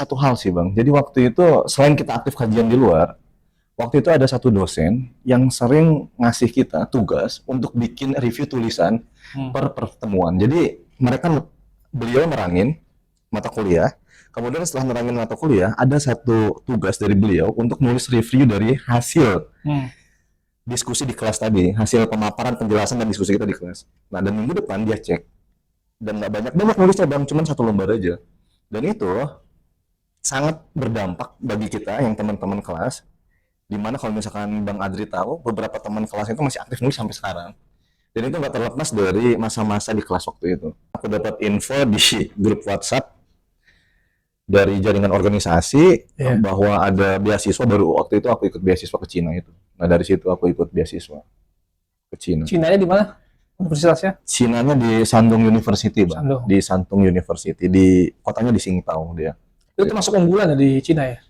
satu hal sih Bang. Jadi waktu itu selain kita aktif kajian di luar, waktu itu ada satu dosen yang sering ngasih kita tugas untuk bikin review tulisan per pertemuan. Jadi beliau nerangin mata kuliah, kemudian setelah nerangin mata kuliah, ada satu tugas dari beliau untuk nulis review dari hasil diskusi di kelas tadi, hasil pemaparan, penjelasan dan diskusi kita di kelas. Nah, dan minggu depan dia cek dan nggak banyak banget nulisnya Bang, cuma satu lembar aja. Dan itu sangat berdampak bagi kita yang teman-teman kelas, dimana kalau misalkan Bang Adri tahu, beberapa teman kelas itu masih aktif nulis sampai sekarang. Dan itu nggak terlepas dari masa-masa di kelas waktu itu. Aku dapat info di grup WhatsApp dari jaringan organisasi bahwa ada beasiswa. Baru waktu itu aku ikut beasiswa ke Cina itu. Nah, dari situ aku ikut beasiswa ke Cina. Cinanya di mana? Universitasnya? Cinanya di Shandong University, Bang. Shandong. Di Shandong University, di kotanya di Qingdao dia. Itu termasuk unggulan ya di Cina ya?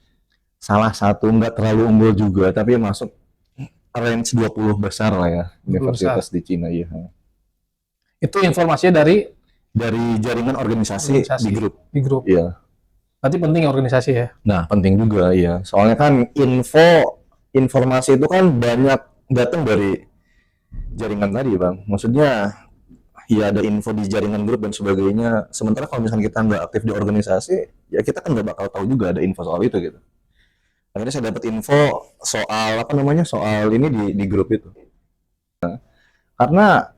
Salah satu, nggak terlalu unggul juga, tapi masuk range 20 besar lah ya, universitas di Cina, iya. Itu informasinya dari jaringan organisasi di grup. Di grup. Iya. Berarti penting ya organisasi ya? Nah, penting juga, iya. Soalnya kan informasi itu kan banyak datang dari jaringan tadi, Bang. Maksudnya, ya ada info di jaringan grup dan sebagainya. Sementara kalau misalnya kita nggak aktif di organisasi, ya kita kan nggak bakal tahu juga ada info soal itu gitu. Akhirnya saya dapat info soal soal ini di grup itu. Nah, karena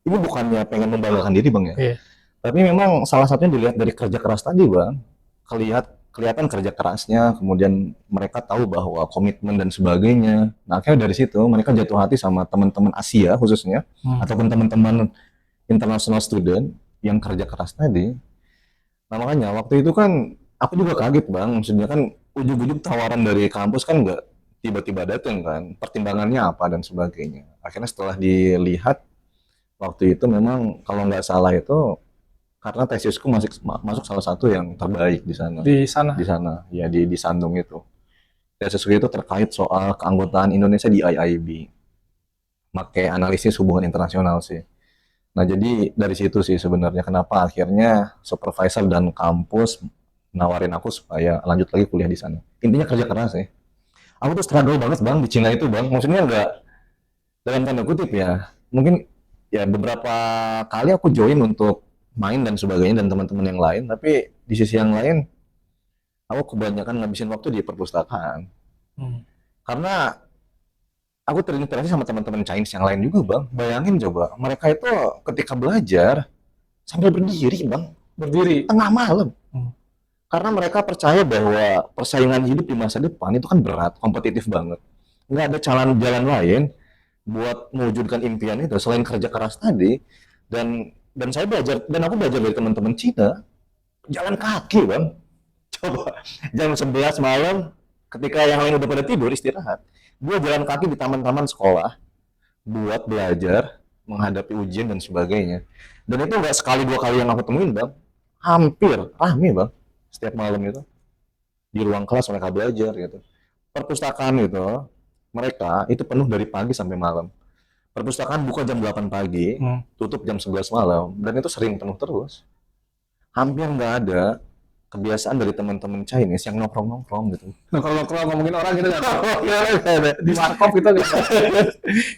ini bukannya pengen membanggakan diri Bang ya, tapi memang salah satunya dilihat dari kerja keras tadi Bang. Kelihatan kerja kerasnya, kemudian mereka tahu bahwa komitmen dan sebagainya. Nah, akhirnya dari situ mereka jatuh hati sama teman-teman Asia khususnya, ataupun teman-teman international student yang kerja keras tadi. Nah, makanya waktu itu kan aku juga kaget Bang, maksudnya kan ujung-ujung tawaran dari kampus kan nggak tiba-tiba datang kan, pertimbangannya apa dan sebagainya. Akhirnya setelah dilihat, waktu itu memang kalau nggak salah itu karena tesisku masuk salah satu yang terbaik di sana. Di sana, ya di Shandong itu. Tesisku itu terkait soal keanggotaan Indonesia di IIB, pakai analisis hubungan internasional sih. Nah, jadi dari situ sih sebenarnya kenapa akhirnya supervisor dan kampus nawarin aku supaya lanjut lagi kuliah di sana. Intinya kerja keras ya. Aku tuh struggle banget Bang di Cina itu Bang. Maksudnya nggak dalam tanda kutip ya. Mungkin ya beberapa kali aku join untuk main dan sebagainya dan teman-teman yang lain. Tapi di sisi yang lain, aku kebanyakan ngabisin waktu di perpustakaan. Karena aku terinspirasi sama teman-teman Chinese yang lain juga Bang. Bayangin coba, mereka itu ketika belajar sambil berdiri Bang. Berdiri tengah malam. Karena mereka percaya bahwa persaingan hidup di masa depan itu kan berat, kompetitif banget. Nggak ada jalan lain buat mewujudkan impian itu selain kerja keras tadi. Dan aku belajar dari teman-teman Cina, jalan kaki Bang. Coba jam 11 malam ketika yang lain udah pada tidur istirahat, gue jalan kaki di taman-taman sekolah buat belajar, menghadapi ujian dan sebagainya. Dan itu nggak sekali dua kali yang aku temuin Bang, hampir rame Bang. Setiap malam itu di ruang kelas mereka belajar gitu. Perpustakaan itu mereka itu penuh dari pagi sampai malam. Perpustakaan buka jam 8 pagi, tutup jam 11 malam, dan itu sering penuh terus. Hampir nggak ada kebiasaan dari teman-teman Chinese yang nongkrong-nongkrong gitu. Nongkrong-nongkrong ngomongin orang gitu kan? Di warkop gitu kan?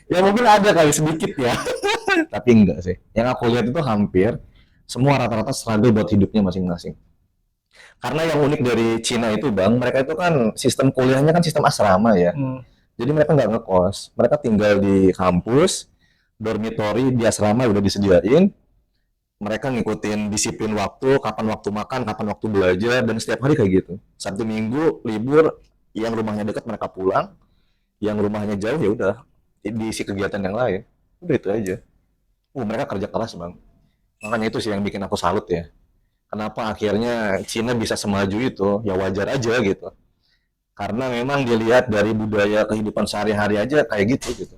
Ya mungkin ada kali sedikit ya, tapi enggak sih. Yang aku lihat itu hampir semua rata-rata struggle buat hidupnya masing-masing. Karena yang unik dari Cina itu Bang, mereka itu kan sistem kuliahnya kan sistem asrama ya. Jadi mereka nggak ngekos, mereka tinggal di kampus, dormitory di asrama udah disediain. Mereka ngikutin disiplin waktu, kapan waktu makan, kapan waktu belajar, dan setiap hari kayak gitu. Sabtu Minggu libur, yang rumahnya dekat mereka pulang, yang rumahnya jauh ya udah diisi kegiatan yang lain. Udah itu aja. Mereka kerja keras Bang. Makanya itu sih yang bikin aku salut ya. Kenapa akhirnya Cina bisa semaju itu, ya wajar aja gitu. Karena memang dilihat dari budaya kehidupan sehari-hari aja kayak gitu.